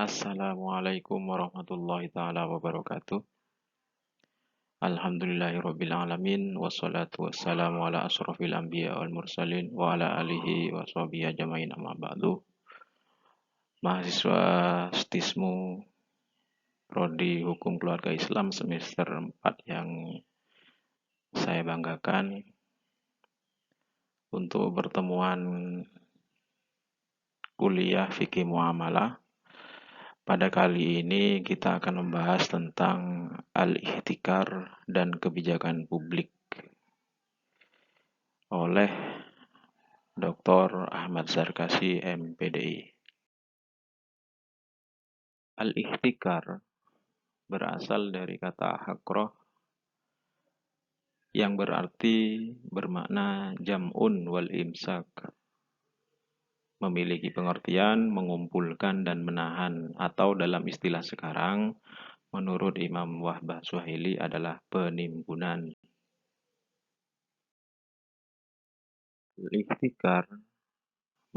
Assalamualaikum warahmatullahi taala wabarakatuh. Alhamdulillahirabbil alamin wassalatu wassalamu ala asrofil anbiya wal mursalin wa ala alihi washabihi ajmain amma ba'du. Mahasiswa STISMU Prodi Hukum Keluarga Islam semester 4 yang saya banggakan, untuk pertemuan kuliah fikih muamalah. Pada kali ini kita akan membahas tentang al-ihtikar dan kebijakan publik oleh Dr. Ahmad Zarkasi, MPDI. Al-ihtikar berasal dari kata hakroh yang berarti bermakna jam'un wal imsak, memiliki pengertian mengumpulkan dan menahan, atau dalam istilah sekarang menurut Imam Wahbah Suhaili adalah penimbunan. Al-ihtikar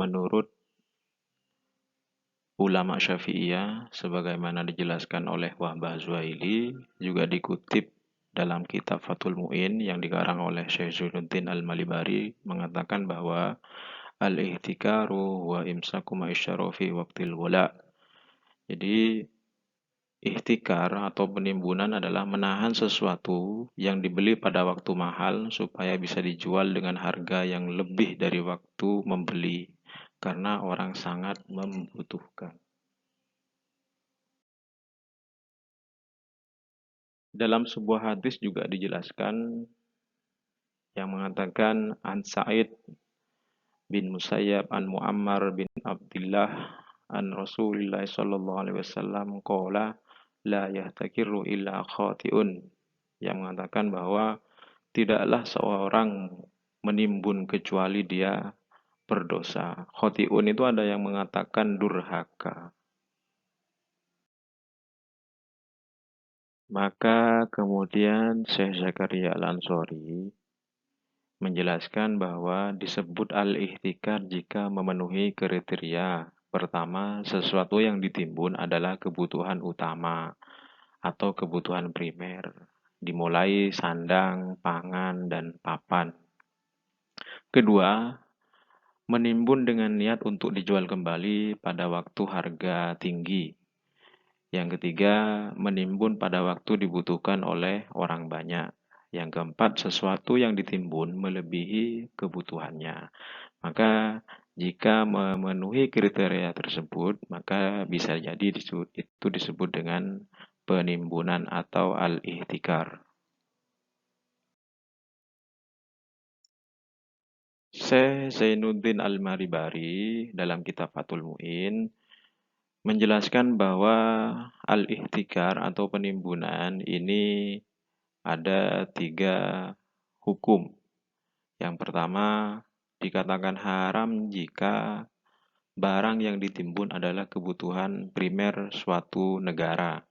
menurut ulama Syafi'iyah sebagaimana dijelaskan oleh Wahbah Suhaili, juga dikutip dalam kitab Fathul Mu'in yang dikarang oleh Syekh Zainuddin Al-Malibari, mengatakan bahwa al-ihtikaru wa imsaku ma'isyara fi waqtil wala. Jadi ihtikar atau penimbunan adalah menahan sesuatu yang dibeli pada waktu mahal supaya bisa dijual dengan harga yang lebih dari waktu membeli, karena orang sangat membutuhkan. Dalam sebuah hadis juga dijelaskan yang mengatakan an Sa'id bin Musayyab an Muammar bin Abdullah an Rasulillah sallallahu alaihi wasallam qala la yahtakiru illa khati'un, yang mengatakan bahwa tidaklah seorang menimbun kecuali dia berdosa. Khati'un itu ada yang mengatakan durhaka. Maka kemudian Syekh Zakaria Al-Ansori menjelaskan bahwa disebut al-ihtikar jika memenuhi kriteria. Pertama, sesuatu yang ditimbun adalah kebutuhan utama atau kebutuhan primer, dimulai sandang, pangan, dan papan. Kedua, menimbun dengan niat untuk dijual kembali pada waktu harga tinggi. Yang ketiga, menimbun pada waktu dibutuhkan oleh orang banyak. Yang keempat, sesuatu yang ditimbun melebihi kebutuhannya. Maka jika memenuhi kriteria tersebut, maka bisa jadi itu disebut dengan penimbunan atau al-ihtikar. Syekh Zainuddin Al-Maribari dalam kitab Fathul Mu'in menjelaskan bahwa al-ihtikar atau penimbunan ini ada 3 hukum. Yang pertama, dikatakan haram jika barang yang ditimbun adalah kebutuhan primer suatu negara.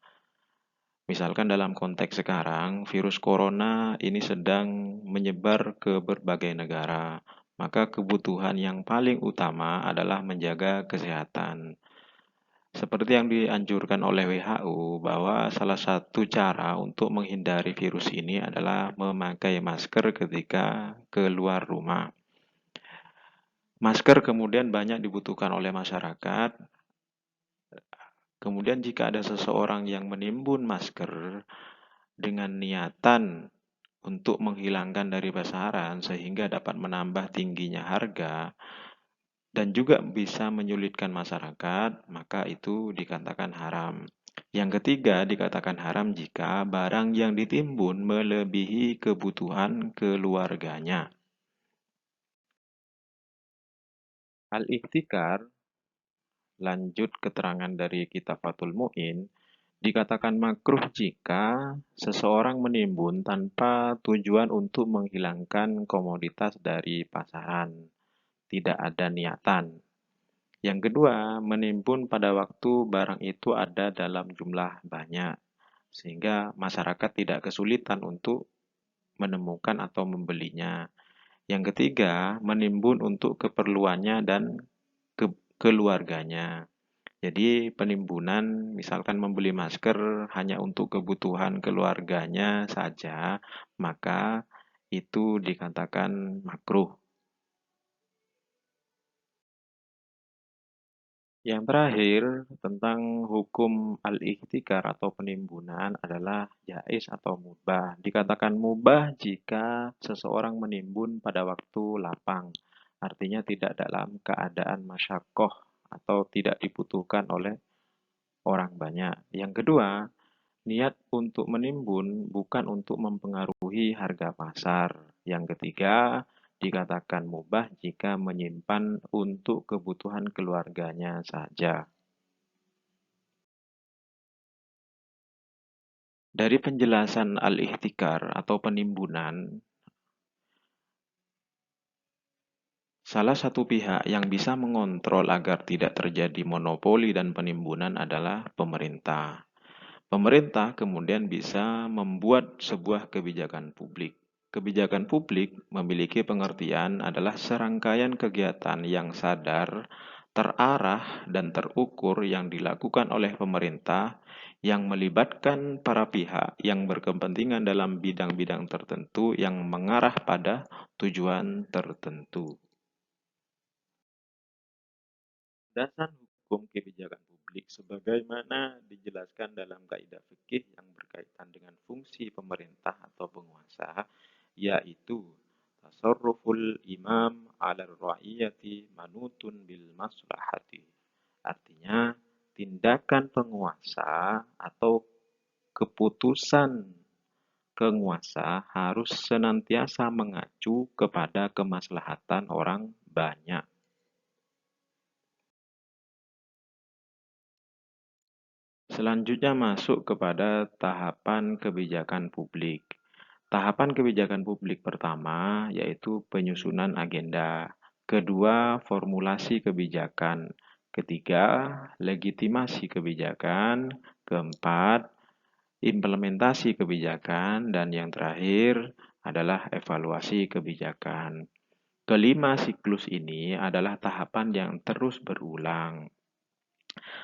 Misalkan dalam konteks sekarang, virus corona ini sedang menyebar ke berbagai negara. Maka kebutuhan yang paling utama adalah menjaga kesehatan. Seperti yang dianjurkan oleh WHO bahwa salah satu cara untuk menghindari virus ini adalah memakai masker ketika keluar rumah. Masker kemudian banyak dibutuhkan oleh masyarakat. Kemudian jika ada seseorang yang menimbun masker dengan niatan untuk menghilangkan dari pasaran sehingga dapat menambah tingginya harga dan juga bisa menyulitkan masyarakat, maka itu dikatakan haram. Yang ketiga, dikatakan haram jika barang yang ditimbun melebihi kebutuhan keluarganya. Al-ihtikar, lanjut keterangan dari kitab Fathul Mu'in, dikatakan makruh jika seseorang menimbun tanpa tujuan untuk menghilangkan komoditas dari pasaran. Tidak ada niatan. Yang kedua, menimbun pada waktu barang itu ada dalam jumlah banyak, sehingga masyarakat tidak kesulitan untuk menemukan atau membelinya. Yang ketiga, menimbun untuk keperluannya dan keluarganya. Jadi penimbunan misalkan membeli masker hanya untuk kebutuhan keluarganya saja, maka itu dikatakan makruh. Yang terakhir, tentang hukum al-ihtikar atau penimbunan adalah jais atau mubah. Dikatakan mubah jika seseorang menimbun pada waktu lapang, artinya tidak dalam keadaan masyakoh atau tidak dibutuhkan oleh orang banyak. Yang kedua, niat untuk menimbun bukan untuk mempengaruhi harga pasar. Yang ketiga, dikatakan mubah jika menyimpan untuk kebutuhan keluarganya saja. Dari penjelasan al-ihtikar atau penimbunan, salah satu pihak yang bisa mengontrol agar tidak terjadi monopoli dan penimbunan adalah pemerintah. Pemerintah kemudian bisa membuat sebuah kebijakan publik. Kebijakan publik memiliki pengertian adalah serangkaian kegiatan yang sadar, terarah, dan terukur yang dilakukan oleh pemerintah yang melibatkan para pihak yang berkepentingan dalam bidang-bidang tertentu yang mengarah pada tujuan tertentu. Dasar hukum kebijakan publik sebagaimana dijelaskan dalam kaidah fikih yang berkaitan dengan fungsi pemerintah atau penguasa, yaitu tasarruful imam 'ala ra'iyati manutun bil maslahati. Artinya, tindakan penguasa atau keputusan penguasa harus senantiasa mengacu kepada kemaslahatan orang banyak. Selanjutnya masuk kepada tahapan kebijakan publik. Tahapan kebijakan publik pertama yaitu penyusunan agenda. Kedua, formulasi kebijakan. Ketiga, legitimasi kebijakan. Keempat, implementasi kebijakan. Dan yang terakhir adalah evaluasi kebijakan. Kelima siklus ini adalah tahapan yang terus berulang.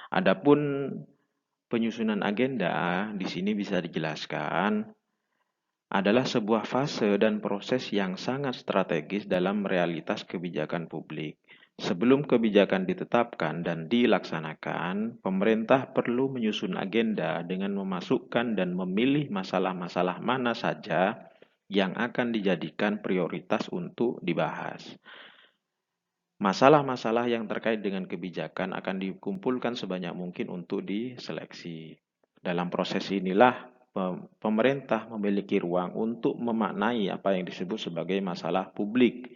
Adapun penyusunan agenda di sini bisa dijelaskan adalah sebuah fase dan proses yang sangat strategis dalam realitas kebijakan publik. Sebelum kebijakan ditetapkan dan dilaksanakan, pemerintah perlu menyusun agenda dengan memasukkan dan memilih masalah-masalah mana saja yang akan dijadikan prioritas untuk dibahas. Masalah-masalah yang terkait dengan kebijakan akan dikumpulkan sebanyak mungkin untuk diseleksi. Dalam proses inilah pemerintah memiliki ruang untuk memaknai apa yang disebut sebagai masalah publik.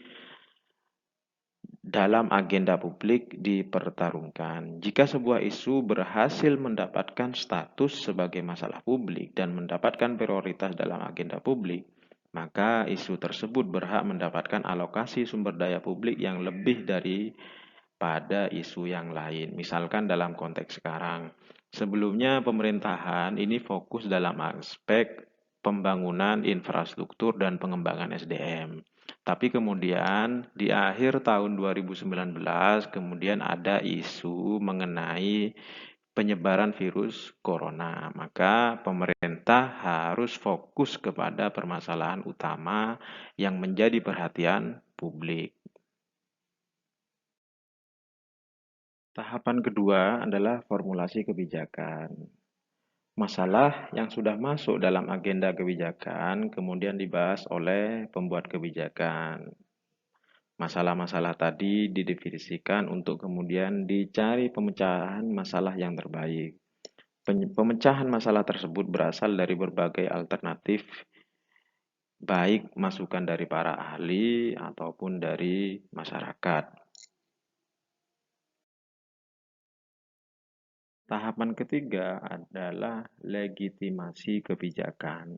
Dalam agenda publik dipertarungkan. Jika sebuah isu berhasil mendapatkan status sebagai masalah publik dan mendapatkan prioritas dalam agenda publik, maka isu tersebut berhak mendapatkan alokasi sumber daya publik yang lebih daripada isu yang lain. Misalkan dalam konteks sekarang, sebelumnya pemerintahan ini fokus dalam aspek pembangunan infrastruktur dan pengembangan SDM. Tapi kemudian di akhir tahun 2019 kemudian ada isu mengenai penyebaran virus corona. Maka pemerintah harus fokus kepada permasalahan utama yang menjadi perhatian publik. Tahapan kedua adalah formulasi kebijakan. Masalah yang sudah masuk dalam agenda kebijakan kemudian dibahas oleh pembuat kebijakan. Masalah-masalah tadi didefinisikan untuk kemudian dicari pemecahan masalah yang terbaik. Pemecahan masalah tersebut berasal dari berbagai alternatif, baik masukan dari para ahli ataupun dari masyarakat. Tahapan ketiga adalah legitimasi kebijakan.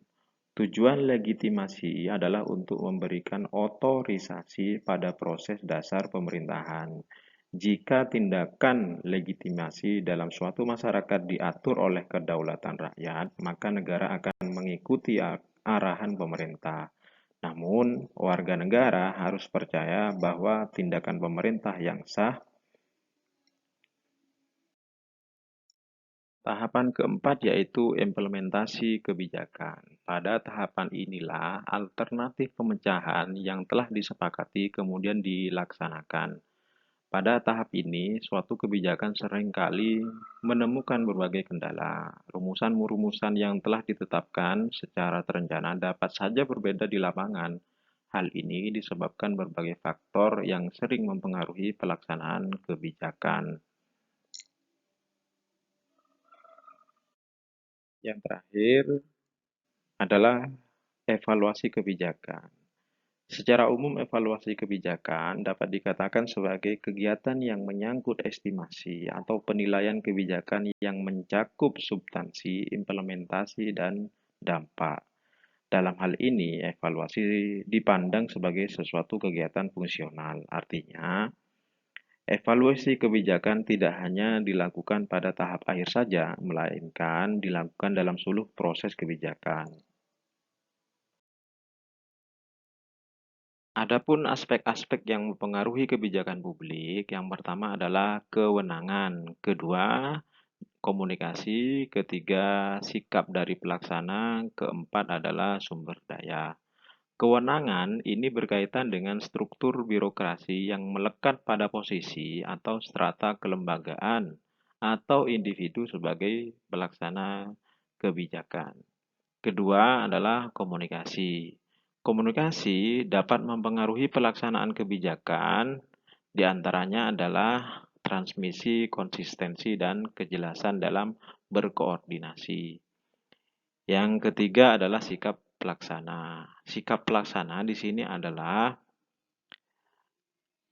Tujuan legitimasi adalah untuk memberikan otorisasi pada proses dasar pemerintahan. Jika tindakan legitimasi dalam suatu masyarakat diatur oleh kedaulatan rakyat, maka negara akan mengikuti arahan pemerintah. Namun, warga negara harus percaya bahwa tindakan pemerintah yang sah Tahapan keempat yaitu implementasi kebijakan. Pada tahapan inilah alternatif pemecahan yang telah disepakati kemudian dilaksanakan. Pada tahap ini, suatu kebijakan seringkali menemukan berbagai kendala. Rumusan-rumusan yang telah ditetapkan secara terencana dapat saja berbeda di lapangan. Hal ini disebabkan berbagai faktor yang sering mempengaruhi pelaksanaan kebijakan. Yang terakhir adalah evaluasi kebijakan. Secara umum, evaluasi kebijakan dapat dikatakan sebagai kegiatan yang menyangkut estimasi atau penilaian kebijakan yang mencakup substansi, implementasi, dan dampak. Dalam hal ini, evaluasi dipandang sebagai sesuatu kegiatan fungsional. Artinya, evaluasi kebijakan tidak hanya dilakukan pada tahap akhir saja, melainkan dilakukan dalam seluruh proses kebijakan. Adapun aspek-aspek yang mempengaruhi kebijakan publik, yang pertama adalah kewenangan, kedua komunikasi, ketiga sikap dari pelaksana, keempat adalah sumber daya. Kewenangan ini berkaitan dengan struktur birokrasi yang melekat pada posisi atau strata kelembagaan atau individu sebagai pelaksana kebijakan. Kedua adalah komunikasi. Komunikasi dapat mempengaruhi pelaksanaan kebijakan, di antaranya adalah transmisi, konsistensi, dan kejelasan dalam berkoordinasi. Yang ketiga adalah sikap pelaksana. Sikap pelaksana di sini adalah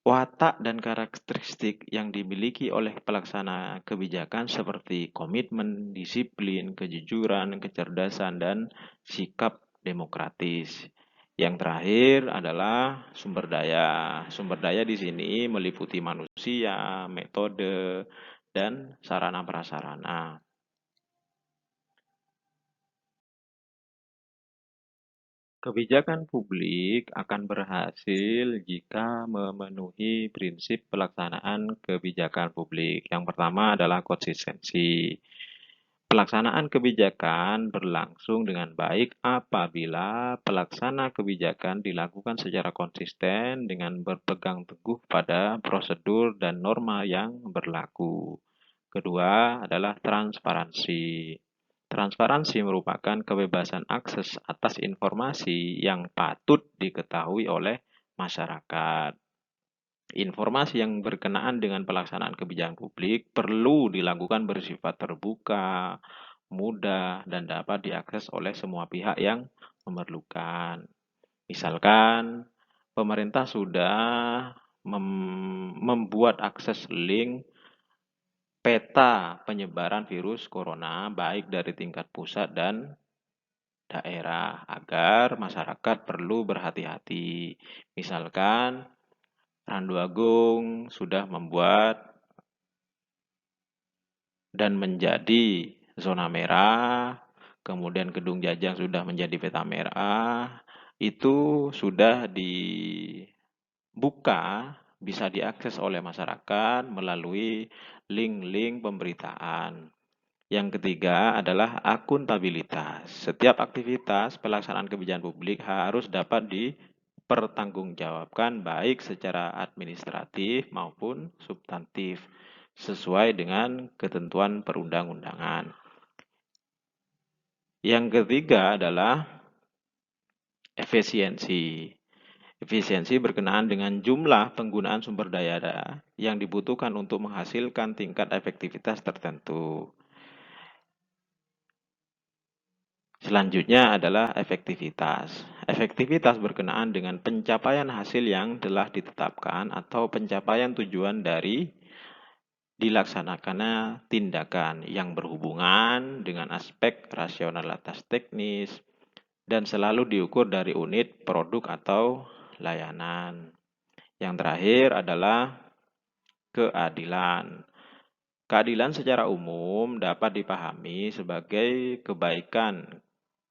watak dan karakteristik yang dimiliki oleh pelaksana kebijakan seperti komitmen, disiplin, kejujuran, kecerdasan, dan sikap demokratis. Yang terakhir adalah sumber daya. Sumber daya di sini meliputi manusia, metode, dan sarana prasarana. Kebijakan publik akan berhasil jika memenuhi prinsip pelaksanaan kebijakan publik. Yang pertama adalah konsistensi. Pelaksanaan kebijakan berlangsung dengan baik apabila pelaksana kebijakan dilakukan secara konsisten dengan berpegang teguh pada prosedur dan norma yang berlaku. Kedua adalah transparansi. Transparansi merupakan kebebasan akses atas informasi yang patut diketahui oleh masyarakat. Informasi yang berkenaan dengan pelaksanaan kebijakan publik perlu dilakukan bersifat terbuka, mudah, dan dapat diakses oleh semua pihak yang memerlukan. Misalkan, pemerintah sudah membuat akses link peta penyebaran virus corona baik dari tingkat pusat dan daerah agar masyarakat perlu berhati-hati. Misalkan Randu Agung sudah membuat dan menjadi zona merah, kemudian Kedung Jajang sudah menjadi peta merah, itu sudah dibuka, bisa diakses oleh masyarakat melalui link-link pemberitaan. Yang ketiga adalah akuntabilitas. Setiap aktivitas pelaksanaan kebijakan publik harus dapat dipertanggungjawabkan baik secara administratif maupun substantif sesuai dengan ketentuan perundang-undangan. Yang ketiga adalah efisiensi. Efisiensi berkenaan dengan jumlah penggunaan sumber daya yang dibutuhkan untuk menghasilkan tingkat efektivitas tertentu. Selanjutnya adalah efektivitas. Efektivitas berkenaan dengan pencapaian hasil yang telah ditetapkan atau pencapaian tujuan dari dilaksanakannya tindakan yang berhubungan dengan aspek rasionalitas teknis dan selalu diukur dari unit produk atau layanan. Yang terakhir adalah keadilan. Keadilan secara umum dapat dipahami sebagai kebaikan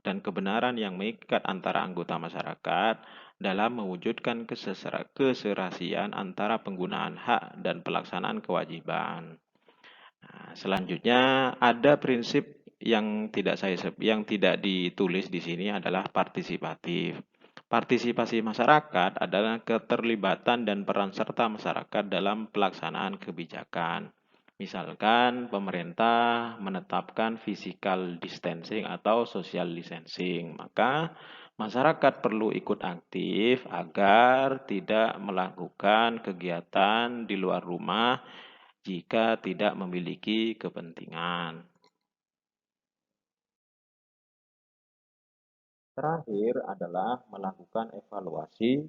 dan kebenaran yang mengikat antara anggota masyarakat dalam mewujudkan keserasian antara penggunaan hak dan pelaksanaan kewajiban. Nah, selanjutnya ada prinsip yang tidak ditulis di sini adalah partisipatif. Partisipasi masyarakat adalah keterlibatan dan peran serta masyarakat dalam pelaksanaan kebijakan. Misalkan pemerintah menetapkan physical distancing atau social distancing, maka masyarakat perlu ikut aktif agar tidak melakukan kegiatan di luar rumah jika tidak memiliki kepentingan. Terakhir adalah melakukan evaluasi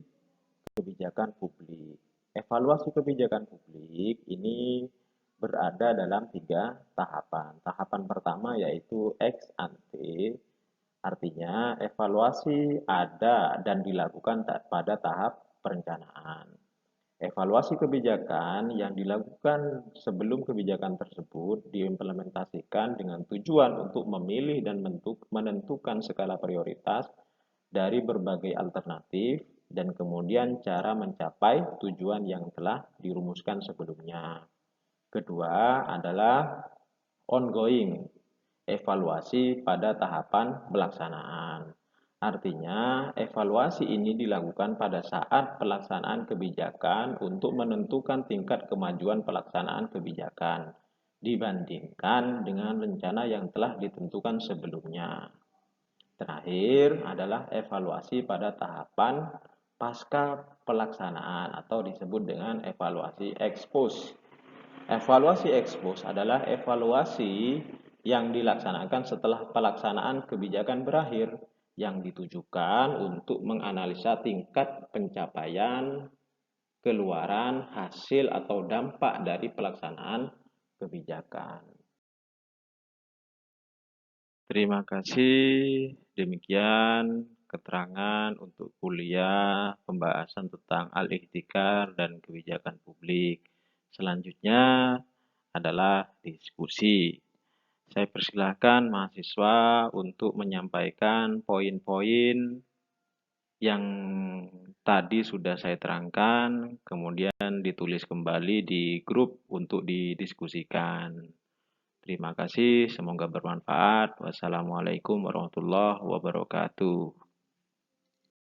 kebijakan publik. Evaluasi kebijakan publik ini berada dalam 3 tahapan. Tahapan pertama yaitu ex ante, artinya evaluasi ada dan dilakukan pada tahap perencanaan. Evaluasi kebijakan yang dilakukan sebelum kebijakan tersebut diimplementasikan dengan tujuan untuk memilih dan menentukan skala prioritas dari berbagai alternatif dan kemudian cara mencapai tujuan yang telah dirumuskan sebelumnya. Kedua adalah ongoing, evaluasi pada tahapan pelaksanaan. Artinya, evaluasi ini dilakukan pada saat pelaksanaan kebijakan untuk menentukan tingkat kemajuan pelaksanaan kebijakan dibandingkan dengan rencana yang telah ditentukan sebelumnya. Terakhir adalah evaluasi pada tahapan pasca pelaksanaan atau disebut dengan evaluasi ex post. Evaluasi ex post adalah evaluasi yang dilaksanakan setelah pelaksanaan kebijakan berakhir yang ditujukan untuk menganalisa tingkat pencapaian, keluaran, hasil atau dampak dari pelaksanaan kebijakan. Terima kasih. Demikian keterangan untuk kuliah pembahasan tentang al-ihtikar dan kebijakan publik. Selanjutnya adalah diskusi. Saya persilahkan mahasiswa untuk menyampaikan poin-poin yang tadi sudah saya terangkan, kemudian ditulis kembali di grup untuk didiskusikan. Terima kasih, semoga bermanfaat. Wassalamualaikum warahmatullahi wabarakatuh.